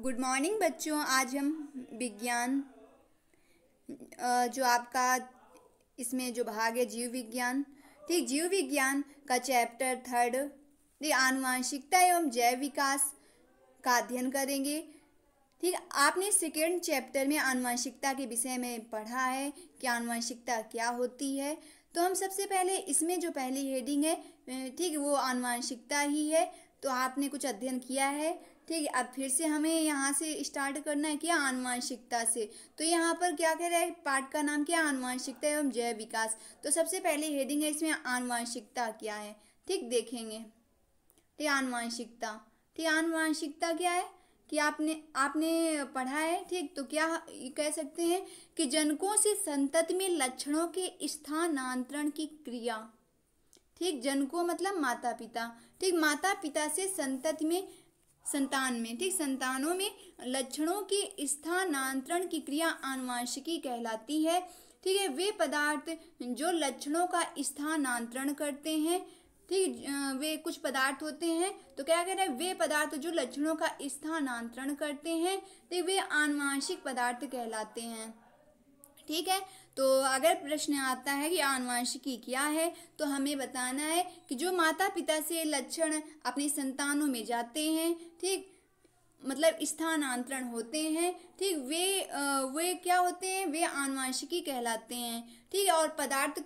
Good morning बच्चों। आज हम विज्ञान जो आपका इसमें जो भाग है जीव विज्ञान, ठीक, जीव विज्ञान का चैप्टर थर्ड आनुवांशिकता एवं जैव विकास का अध्ययन करेंगे। ठीक, आपने सेकेंड चैप्टर में आनुवांशिकता के विषय में पढ़ा है कि आनुवांशिकता क्या होती है। तो हम सबसे पहले इसमें जो पहली हेडिंग है, ठीक, वो आनुवांशिकता ही है। तो आपने कुछ अध्ययन किया है, ठीक। अब फिर से हमें यहाँ से स्टार्ट करना है क्या, आनुवांशिकता से। तो यहाँ पर क्या कह रहा है, पाठ का नाम क्या, आनुवांशिकता एवं जैव विकास। तो सबसे पहले हेडिंग है इसमें आनुवांशिकता क्या है, ठीक, देखेंगे। ठीक, आनुवांशिकता, ठीक, आनुवांशिकता क्या है कि आपने पढ़ा है, ठीक। तो क्या कह सकते हैं कि जनकों से संतति में लक्षणों के स्थानांतरण की क्रिया, ठीक, जनकों मतलब माता पिता, ठीक, माता पिता से संतति में, संतान में, ठीक, संतानों में लक्षणों के स्थानांतरण की क्रिया आनुवांशिकी कहलाती है। ठीक है, वे पदार्थ जो लक्षणों का स्थानांतरण करते हैं, ठीक, वे कुछ पदार्थ होते हैं। तो क्या कह रहे हैं, वे पदार्थ जो लक्षणों का स्थानांतरण करते हैं, तो वे आनुवांशिक पदार्थ कहलाते हैं। ठीक है, तो अगर प्रश्न आता है कि आनुवांशिकी क्या है, तो हमें बताना है कि जो माता पिता से लक्षण अपनी संतानों में जाते हैं, ठीक, मतलब स्थानांतरण होते हैं, ठीक, वे क्या होते हैं, वे आनुवांशिकी कहलाते हैं। ठीक है, और पदार्थ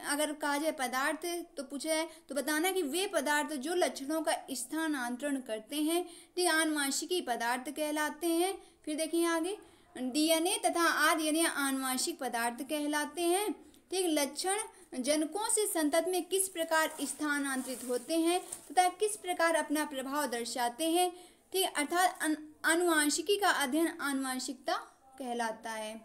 अगर कहा जाए पदार्थ तो पूछा जाए तो बताना कि वे पदार्थ जो लक्षणों का स्थानांतरण करते हैं, ठीक, आनुवांशिकी पदार्थ कहलाते हैं। फिर देखिए आगे, डीएनए तथा आरएनए आनुवांशिक पदार्थ कहलाते हैं। ठीक, लक्षण जनकों से संतति में किस प्रकार स्थानांतरित होते हैं तथा किस प्रकार अपना प्रभाव दर्शाते हैं, ठीक, अर्थात आनुवांशिकी का अध्ययन आनुवांशिकता कहलाता है।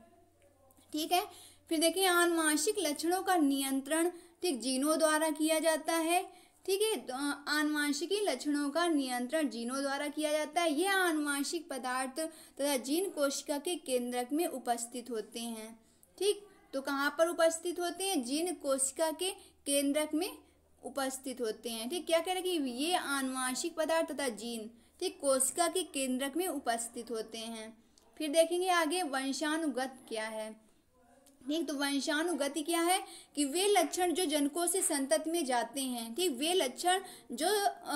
ठीक है, फिर देखिए आनुवांशिक लक्षणों का नियंत्रण, ठीक, जीनों द्वारा किया जाता है। ठीक है, तो आनुवांशिकी लक्षणों का नियंत्रण जीनों द्वारा किया जाता है। यह आनुवांशिक पदार्थ तथा जीन कोशिका के केंद्रक में उपस्थित होते हैं। ठीक, तो कहाँ पर उपस्थित होते हैं, जीन कोशिका के केंद्रक में उपस्थित होते हैं। ठीक, क्या कह रहे हैं कि ये आनुवांशिक पदार्थ तथा जीन, ठीक, कोशिका के केंद्रक में उपस्थित होते हैं। फिर देखेंगे आगे वंशानुगत क्या है। ठीक, तो वंशानुगति क्या है कि वे लक्षण जो जनकों से संतति में जाते हैं, ठीक, वे लक्षण जो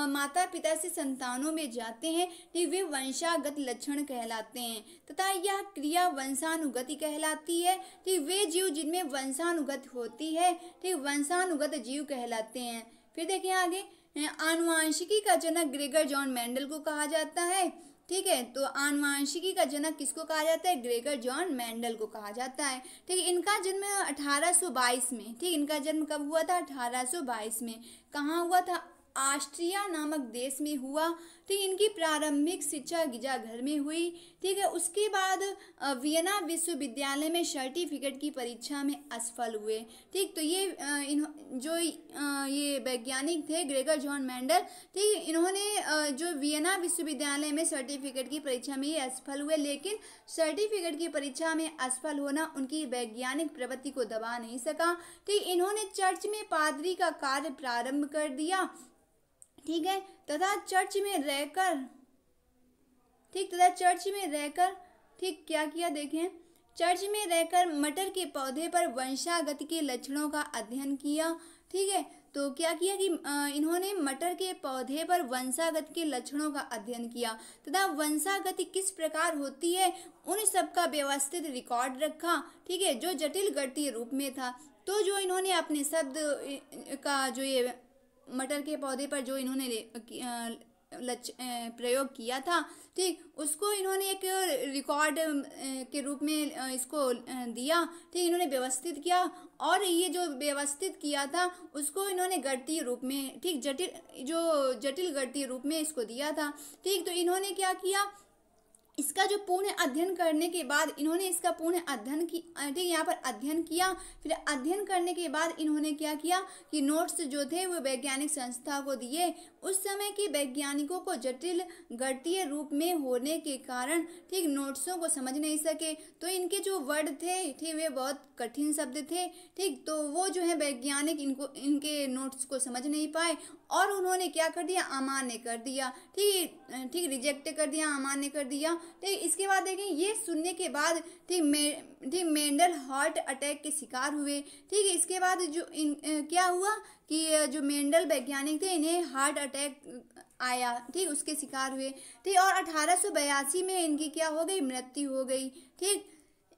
माता पिता से संतानों में जाते हैं, ठीक, वे वंशागत लक्षण कहलाते हैं तथा यह क्रिया वंशानुगति कहलाती है। ठीक, वे जीव जिनमें वंशानुगत होती है, ठीक, वंशानुगत जीव कहलाते हैं। फिर देखिए आगे, आनुवांशिकी का जनक ग्रेगर जॉन मेंडल को कहा जाता है। ठीक है, तो आनुवांशिकी का जनक किसको कहा जाता है, ग्रेगर जॉन मेंडल को कहा जाता है। ठीक, इनका जन्म 1822 में, ठीक, इनका जन्म कब हुआ था, 1822 में। कहाँ हुआ था, ऑस्ट्रिया नामक देश में हुआ। ठीक, इनकी प्रारंभिक शिक्षा गिरजाघर में हुई। ठीक है, उसके बाद वियना विश्वविद्यालय में सर्टिफिकेट की परीक्षा में असफल हुए। ठीक, तो ये ये वैज्ञानिक थे ग्रेगर जॉन मेंडल। ठीक, इन्होंने जो वियना विश्वविद्यालय में सर्टिफिकेट की परीक्षा में ये असफल हुए, लेकिन सर्टिफिकेट की परीक्षा में असफल होना उनकी वैज्ञानिक प्रवृत्ति को दबा नहीं सका। ठीक, इन्होंने चर्च में पादरी का कार्य प्रारंभ कर दिया। ठीक है, तथा चर्च में रहकर, ठीक, तथा चर्च में रहकर, ठीक, क्या किया देखें, चर्च में रहकर मटर के पौधे पर वंशागति के लक्षणों का अध्ययन किया। ठीक है, तो क्या किया कि इन्होंने मटर के पौधे पर वंशागति के लक्षणों का अध्ययन किया तथा वंशागति किस प्रकार होती है उन सब का व्यवस्थित रिकॉर्ड रखा। ठीक है, जो जटिल गणितीय रूप में था। तो जो इन्होंने अपने शब्द का जो ये मटर के पौधे पर जो इन्होंने प्रयोग किया था, ठीक, उसको इन्होंने एक रिकॉर्ड के रूप में इसको दिया। ठीक, इन्होंने व्यवस्थित किया और ये जो व्यवस्थित किया था उसको इन्होंने गणितीय रूप में, ठीक, जटिल गणितीय रूप में इसको दिया था। ठीक, तो इन्होंने क्या किया, इसका जो पूर्ण अध्ययन करने के बाद इन्होंने इसका पूर्ण अध्ययन की, ठीक, यहाँ पर अध्ययन किया। फिर अध्ययन करने के बाद इन्होंने क्या किया कि नोट्स जो थे वो वैज्ञानिक संस्था को दिए। उस समय के वैज्ञानिकों को जटिल गणितीय रूप में होने के कारण ठीक नोट्सों को समझ नहीं सके, तो इनके जो वर्ड थे ठीक वे बहुत कठिन शब्द थे। ठीक, तो वो जो है वैज्ञानिक इनके नोट्स को समझ नहीं पाए और उन्होंने क्या कर दिया, अमान्य कर दिया। ठीक ठीक, रिजेक्ट कर दिया, अमान्य कर दिया। ठीक, इसके बाद देखें ये सुनने के बाद ठीक मेंडल हार्ट अटैक के शिकार हुए। ठीक, इसके बाद जो क्या हुआ कि जो मेंडल वैज्ञानिक थे इन्हें हार्ट अटैक आया। ठीक, उसके शिकार हुए। ठीक, और 1882 में इनकी क्या हो गई, मृत्यु हो गई। ठीक,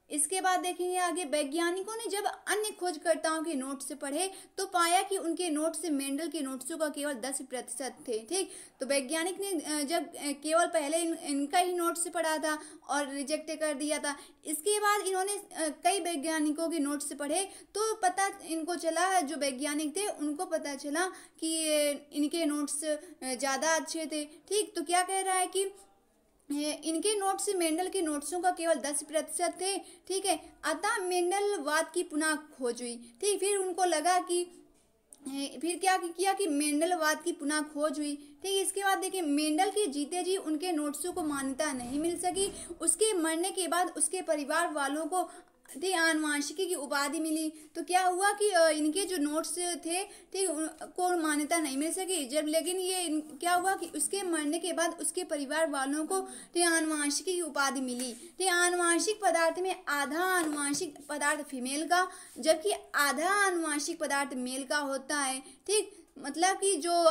इसके बाद देखेंगे आगे, वैज्ञानिकों ने जब अन्य खोजकर्ताओं के नोट्स पढ़े तो पाया कि उनके नोट्स मेंडल के नोट्सों का केवल 10% थे। ठीक, तो वैज्ञानिक ने जब केवल पहले इनका ही नोट्स पढ़ा था और रिजेक्ट कर दिया था, इसके बाद इन्होंने कई वैज्ञानिकों के नोट्स पढ़े तो पता इनको चला, जो वैज्ञानिक थे उनको पता चला कि इनके नोट्स ज़्यादा अच्छे थे। ठीक, तो क्या कह रहा है कि इनके नोट्स मेंडल के नोट्सों का केवल 10% थे। ठीक है, अतः मेंडलवाद की पुनः खोज हुई। ठीक, फिर उनको लगा कि फिर क्या किया कि मेंडलवाद की पुनः खोज हुई। ठीक, इसके बाद देखिए मेंडल के जीते जी उनके नोट्सों को मान्यता नहीं मिल सकी। उसके मरने के बाद उसके परिवार वालों को ठीक आनुवांशिकी की उपाधि मिली। तो क्या हुआ कि इनके जो नोट्स थे ठीक को मान्यता नहीं मिल सकी जब, लेकिन ये क्या हुआ कि उसके मरने के बाद उसके परिवार वालों को ठीक आनुवांशिकी की उपाधि मिली। ठीक, आनुवांशिक पदार्थ में आधा आनुवांशिक पदार्थ फीमेल का जबकि आधा आनुवांशिक पदार्थ मेल का होता है। ठीक, मतलब कि जो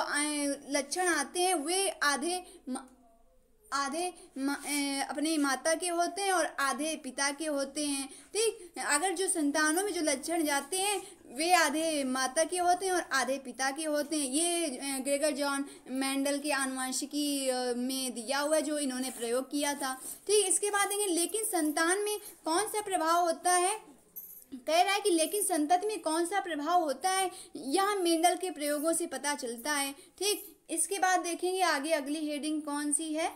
लक्षण आते हैं वे आधे अपने माता के होते हैं और आधे पिता के होते हैं। ठीक, अगर जो संतानों में जो लक्षण जाते हैं वे आधे माता के होते हैं और आधे पिता के होते हैं। ये ग्रेगर जॉन मेंडल के आनुवंशिकी में दिया हुआ है जो इन्होंने प्रयोग किया था। ठीक, इसके बाद देंगे लेकिन संतान में कौन सा प्रभाव होता है, कह रहा है कि लेकिन संतति में कौन सा प्रभाव होता है यह मेंडल के प्रयोगों से पता चलता है। ठीक, इसके बाद देखेंगे आगे अगली हेडिंग कौन सी है,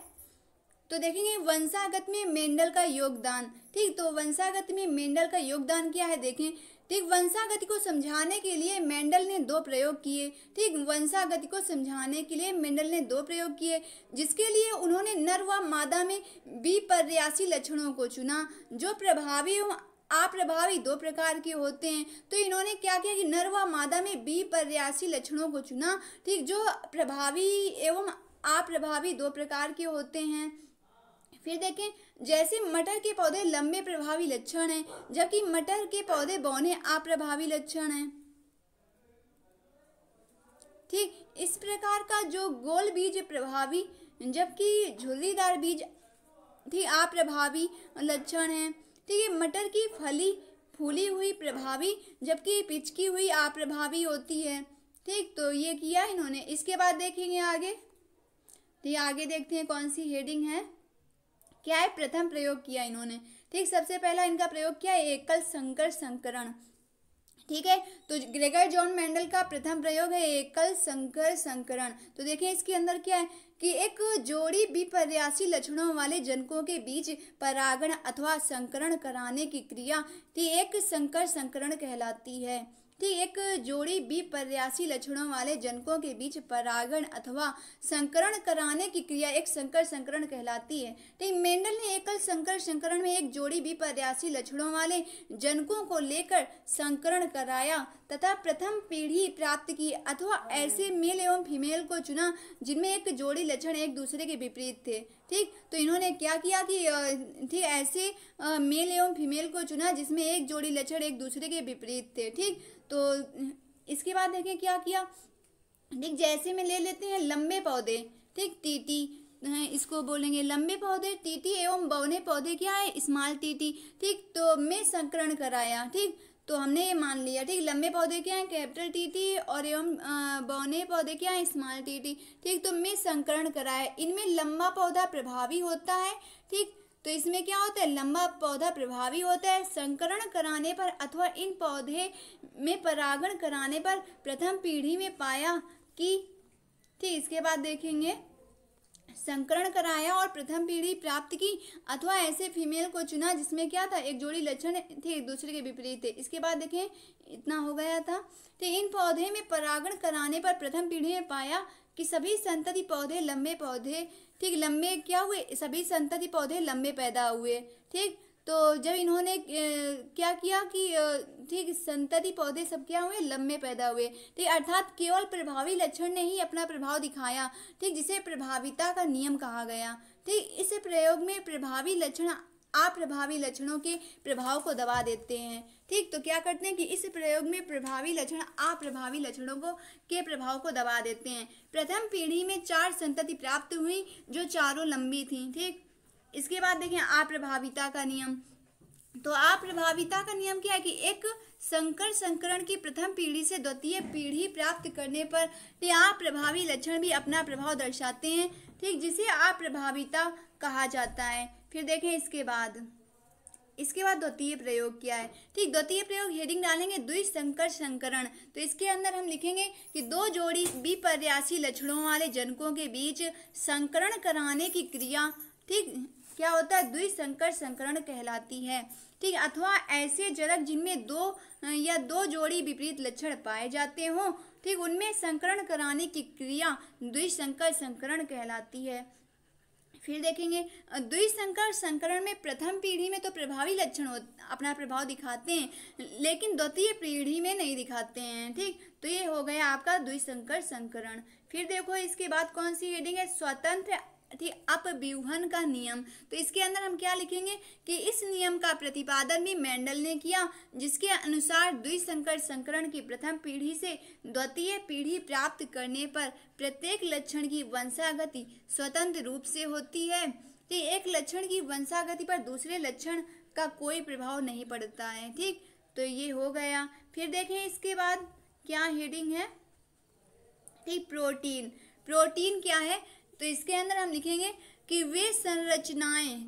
तो देखेंगे वंशागत में मेंडल का योगदान। ठीक, तो वंशागत में मेंडल का योगदान क्या है देखें। ठीक, वंशागति को समझाने के लिए मेंडल ने 2 प्रयोग किए। ठीक, वंशागति को समझाने के लिए मेंडल ने 2 प्रयोग किए जिसके लिए उन्होंने नर व मादा में विपर्यासी लक्षणों को चुना जो प्रभावी एवं अप्रभावी 2 प्रकार के होते हैं। तो इन्होंने क्या किया कि नर व मादा में विपर्यासी लक्षणों को चुना। ठीक, जो प्रभावी एवं अप्रभावी 2 प्रकार के होते हैं। फिर देखें जैसे मटर के पौधे लंबे प्रभावी लक्षण हैं जबकि मटर के पौधे बौने अप्रभावी लक्षण हैं। ठीक, इस प्रकार का जो गोल बीज प्रभावी जबकि झुर्रीदार बीज ठीक अप्रभावी लक्षण है। ठीक है, मटर की फूली हुई प्रभावी जबकि पिचकी हुई अप्रभावी होती है। ठीक, तो ये किया इन्होंने। इसके बाद देखेंगे आगे, तो आगे देखते हैं कौन सी हेडिंग है, क्या है प्रथम प्रयोग किया इन्होंने। ठीक, सबसे पहला इनका प्रयोग किया एकल संकर संकरण। ठीक है, तो ग्रेगर जॉन मेंडल का प्रथम प्रयोग है एकल संकर संकरण। तो देखिए इसके अंदर क्या है कि एक जोड़ी विपर्यासी लक्षणों वाले जनकों के बीच परागण अथवा संकरण कराने की क्रिया एक संकर संकरण कहलाती है। ठीक, एक जोड़ी विपर्यासी लक्षणों वाले जनकों के बीच परागण अथवा संकरण कराने की क्रिया एक संकर संकरण कहलाती है। ठीक, मेंडल ने एकल संकर संकरण में एक जोड़ी विपर्यासी लक्षणों वाले जनकों को लेकर संकरण कराया तथा प्रथम पीढ़ी प्राप्त की अथवा ऐसे मेल एवं फीमेल को चुना जिनमें एक जोड़ी लक्षण एक दूसरे के विपरीत थे। ठीक, तो इन्होंने क्या किया कि ठीक ऐसे मेल एवं फीमेल को चुना जिसमें एक जोड़ी लक्षण एक दूसरे के विपरीत थे। ठीक, तो इसके बाद देखें क्या किया। ठीक, जैसे में ले लेते हैं लंबे पौधे। ठीक, टीटी इसको बोलेंगे लंबे पौधे टीटी एवं बौने पौधे क्या है स्मॉल टीटी। ठीक, तो में संकरण कराया। ठीक, तो हमने ये मान लिया। ठीक, लंबे पौधे क्या है कैपिटल टीटी और एवं बौने पौधे क्या है स्मॉल टीटी। ठीक, तो में संकरण कराया। इनमें लंबा पौधा प्रभावी होता है। ठीक, तो इसमें क्या होता है लंबा पौधा प्रभावी होता है। संकरण कराने पर अथवा इन पौधे में परागण कराने पर प्रथम पीढ़ी में पाया कि ठीक, इसके बाद देखेंगे संकरण कराया और प्रथम पीढ़ी प्राप्त की अथवा ऐसे फीमेल को चुना जिसमें क्या था एक जोड़ी लक्षण थे एक दूसरे के विपरीत थे। इसके बाद देखें इतना हो गया था। तो इन पौधे में परागण कराने पर प्रथम पीढ़ी में पाया कि सभी संतति पौधे लंबे पौधे, ठीक, लंबे क्या हुए, सभी संतति पौधे लंबे पैदा हुए। ठीक, तो जब इन्होंने क्या किया कि ठीक संतति पौधे सब क्या हुए, लंबे पैदा हुए। ठीक, अर्थात केवल प्रभावी लक्षण ने ही अपना प्रभाव दिखाया। ठीक, जिसे प्रभाविता का नियम कहा गया। ठीक, इस प्रयोग में प्रभावी लक्षण अप्रभावी लक्षणों के प्रभाव को दबा देते हैं। ठीक, तो क्या करते हैं कि इस प्रयोग में प्रभावी लक्षण अप्रभावी लक्षणों को के प्रभाव को दबा देते हैं। प्रथम पीढ़ी में 4 संतति प्राप्त हुई जो चारों लंबी थी। ठीक, इसके बाद देखें अप्रभाविता का नियम। तो अप्रभाविता का नियम क्या है कि एक संकर संकरण की प्रथम पीढ़ी से द्वितीय पीढ़ी प्राप्त करने पर अप्रभावी लक्षण भी अपना प्रभाव दर्शाते हैं। ठीक, जिसे अप्रभाविता कहा जाता है। फिर देखें इसके बाद द्वितीय प्रयोग क्या है। ठीक, द्वितीय प्रयोग हेडिंग डालेंगे द्विसंकर संकरण। तो इसके अंदर हम लिखेंगे कि 2 जोड़ी विपर्यासी लक्षणों वाले जनकों के बीच संकरण कराने की क्रिया, ठीक, क्या होता है, द्विसंकर संकरण कहलाती है। ठीक, अथवा ऐसे जनक जिनमें 2 जोड़ी विपरीत लक्षण पाए जाते हों, ठीक, उनमें संकरण कराने की क्रिया द्विसंकर संकरण कहलाती है। फिर देखेंगे द्विसंकर संकरण में प्रथम पीढ़ी में तो प्रभावी लक्षण अपना प्रभाव दिखाते हैं, लेकिन द्वितीय पीढ़ी में नहीं दिखाते हैं। ठीक, तो ये हो गया आपका द्विसंकर संकरण। फिर देखो इसके बाद कौन सी हेडिंग है, स्वतंत्र, ठीक, अपव्यूहन का नियम। तो इसके अंदर हम क्या लिखेंगे कि इस नियम का प्रतिपादन भी मेंडल ने किया, जिसके अनुसार द्विसंकर संकरण की प्रथम पीढ़ी से द्वितीय पीढ़ी प्राप्त करने पर प्रत्येक लक्षण की वंशागति स्वतंत्र रूप से होती है। तो एक लक्षण की वंशागति पर दूसरे लक्षण का कोई प्रभाव नहीं पड़ता है। ठीक, तो ये हो गया। फिर देखें इसके बाद क्या हेडिंग है, ठीक, प्रोटीन। प्रोटीन क्या है, तो इसके अंदर हम लिखेंगे कि वे संरचनाएं,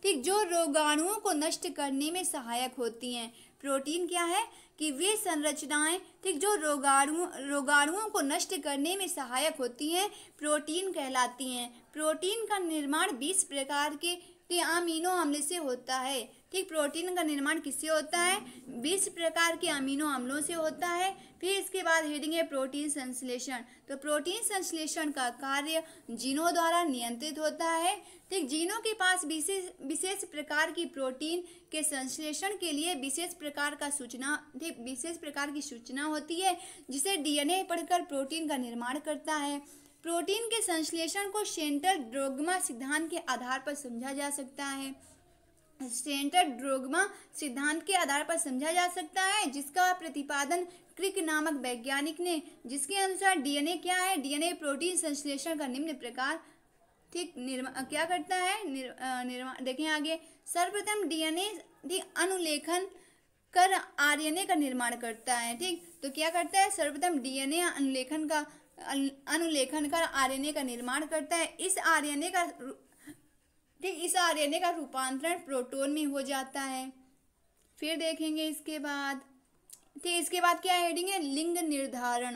ठीक, जो रोगाणुओं को नष्ट करने में सहायक होती हैं। प्रोटीन क्या है कि वे संरचनाएं, ठीक, जो रोगाणुओं को नष्ट करने में सहायक होती हैं, प्रोटीन कहलाती हैं। प्रोटीन का निर्माण 20 प्रकार के अमीनो अम्ल से होता है। ठीक, प्रोटीन का निर्माण किससे होता है, 20 प्रकार के अमीनो अम्लों से होता है। फिर इसके बाद हेडिंग है प्रोटीन संश्लेषण। तो प्रोटीन संश्लेषण का कार्य जीनों द्वारा नियंत्रित होता है। ठीक, जीनों के पास विशेष प्रकार की प्रोटीन के संश्लेषण के लिए विशेष प्रकार की सूचना होती है, जिसे डीएनए पढ़कर प्रोटीन का निर्माण करता है। प्रोटीन के संश्लेषण को सेंट्रल डोग्मा सिद्धांत के आधार पर समझा जा सकता है। सेंट्रल डोग्मा सिद्धांत के आधार पर समझा जा सकता है, जिसका प्रतिपादन क्रिक नामक वैज्ञानिक ने, जिसके अनुसार डीएनए क्या है, डीएनए प्रोटीन संश्लेषण का निम्न प्रकार, ठीक, क्या करता है, देखें आगे, सर्वप्रथम डीएनए अनुलेखन कर आरएनए का निर्माण करता है। ठीक, तो क्या करता है, सर्वप्रथम डीएनए अनुलेखन कर आरएनए का निर्माण करता है। इस आरएनए का रूपांतरण प्रोटॉन में हो जाता है। फिर देखेंगे इसके बाद, ठीक, इसके बाद क्या हेडिंग है, लिंग निर्धारण।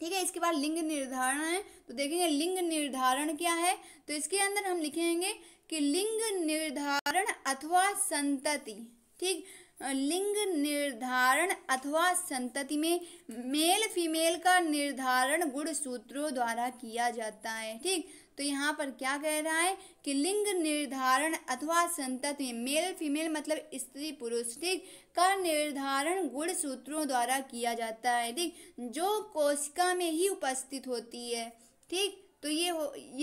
ठीक है, इसके बाद लिंग निर्धारण है। तो देखेंगे लिंग निर्धारण क्या है। तो इसके अंदर हम लिखेंगे कि लिंग निर्धारण अथवा संतति, ठीक, लिंग निर्धारण अथवा संतति में मेल फीमेल का निर्धारण गुणसूत्रों द्वारा किया जाता है। ठीक, तो यहाँ पर क्या कह रहा है कि लिंग निर्धारण अथवा संतति में मेल फीमेल मतलब स्त्री पुरुष, ठीक, का निर्धारण गुणसूत्रों द्वारा किया जाता है। ठीक, जो कोशिका में ही उपस्थित होती है। ठीक, तो ये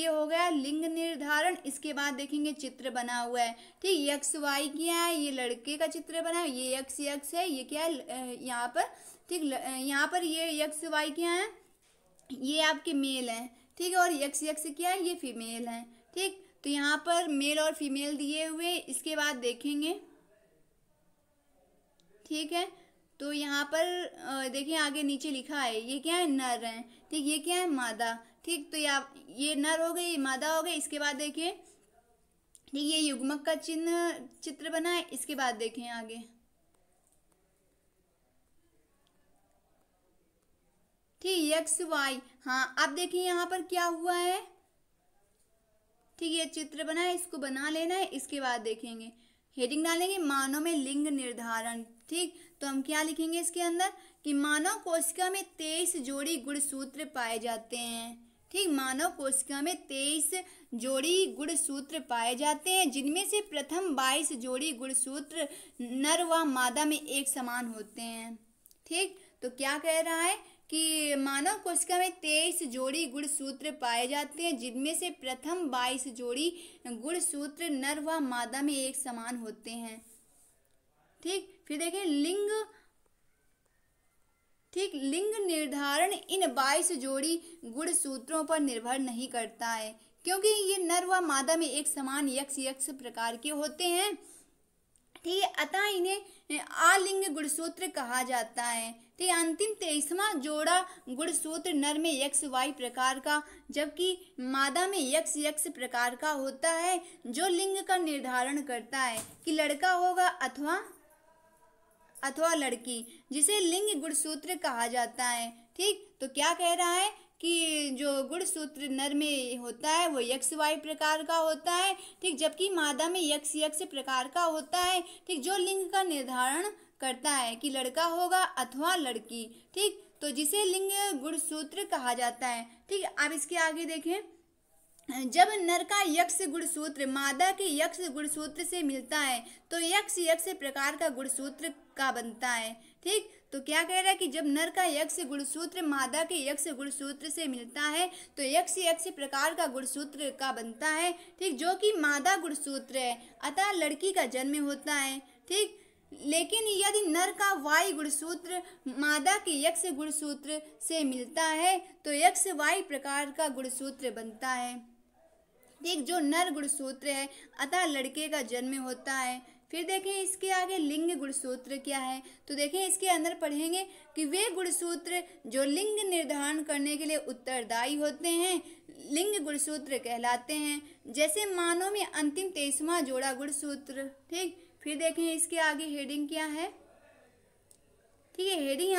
हो गया लिंग निर्धारण। इसके बाद देखेंगे चित्र बना हुआ है। ठीक, एक्स वाई क्या है, ये लड़के का चित्र बना है, ये एक्स है, ये क्या है यहाँ पर, ठीक, यहाँ पर ये एक्स वाई क्या है, ये आपके मेल हैं। ठीक है, और एक्स क्या है, ये फीमेल है। ठीक, तो यहाँ पर मेल और फीमेल दिए हुए। इसके बाद देखेंगे, ठीक है, तो यहाँ पर देखिए आगे नीचे लिखा है, ये क्या है, नर है। ठीक, ये क्या है, मादा। ठीक, तो ये नर हो गई, ये मादा हो गई। इसके बाद देखिए, ठीक, ये युग्मक का चित्र बना है। इसके बाद देखें आगे, ठीक, एक्स वाई, हाँ, अब देखिए यहाँ पर क्या हुआ है। ठीक, ये चित्र बना है, इसको बना लेना है। इसके बाद देखेंगे, हेडिंग डालेंगे मानव में लिंग निर्धारण। ठीक, तो हम क्या लिखेंगे इसके अंदर कि मानव कोशिका में 23 जोड़ी गुणसूत्र पाए जाते हैं। ठीक, मानव कोशिका में 23 जोड़ी गुणसूत्र पाए जाते हैं, जिनमें से प्रथम 22 जोड़ी गुणसूत्र नर व मादा में एक समान होते हैं। ठीक, तो क्या कह रहा है कि मानव कोशिका में 23 जोड़ी गुणसूत्र पाए जाते हैं, जिनमें से प्रथम 22 जोड़ी गुणसूत्र नर व मादा में एक समान होते हैं। ठीक, फिर देखें लिंग। ठीक, लिंग निर्धारण इन 22 जोड़ी गुणसूत्रों पर निर्भर नहीं करता है, क्योंकि ये नर व मादा में एक समान यक्ष प्रकार के होते हैं। ठीक है, अतः इन्हें आलिंग गुणसूत्र कहा जाता है। ठीक, अंतिम 23वां जोड़ा गुणसूत्र नर में यक्ष वाई प्रकार का, जबकि मादा में यक्ष प्रकार का होता है, जो लिंग का निर्धारण करता है कि लड़का होगा अथवा लड़की, जिसे लिंग गुणसूत्र कहा जाता है। ठीक, तो क्या कह रहा है कि जो गुणसूत्र नर में होता है वो यक्ष वाई प्रकार का होता है। ठीक, जबकि मादा में यक्ष प्रकार का होता है। ठीक, जो लिंग का निर्धारण करता है कि लड़का होगा अथवा लड़की। ठीक, तो जिसे लिंग गुणसूत्र कहा जाता है। ठीक, अब इसके आगे देखें, जब नर का यक्ष गुणसूत्र मादा के यक्ष गुणसूत्र से मिलता है तो यक्ष प्रकार का गुणसूत्र का बनता है। ठीक, तो क्या कह रहा है कि जब नर का यक्ष गुणसूत्र मादा के यक्ष गुणसूत्र से मिलता है तो यक्ष प्रकार का गुणसूत्र का बनता है। ठीक, जो कि मादा गुणसूत्र है, अतः लड़की का जन्म होता है। ठीक, लेकिन यदि नर का वाई गुणसूत्र मादा के यक्ष गुणसूत्र से मिलता है तो यक्ष वाई प्रकार का गुणसूत्र बनता है। ठीक, जो नर गुणसूत्र है, अतः लड़के का जन्म होता है। फिर देखें इसके आगे लिंग गुणसूत्र क्या है, तो देखें इसके अंदर पढ़ेंगे कि वे गुणसूत्र जो लिंग निर्धारण करने के लिए उत्तरदायी होते हैं लिंग गुणसूत्र कहलाते हैं। जैसे मानव में अंतिम 23वां जोड़ा गुणसूत्र। ठीक, फिर देखें इसके आगे हेडिंग क्या है। ठीक है, हेडिंग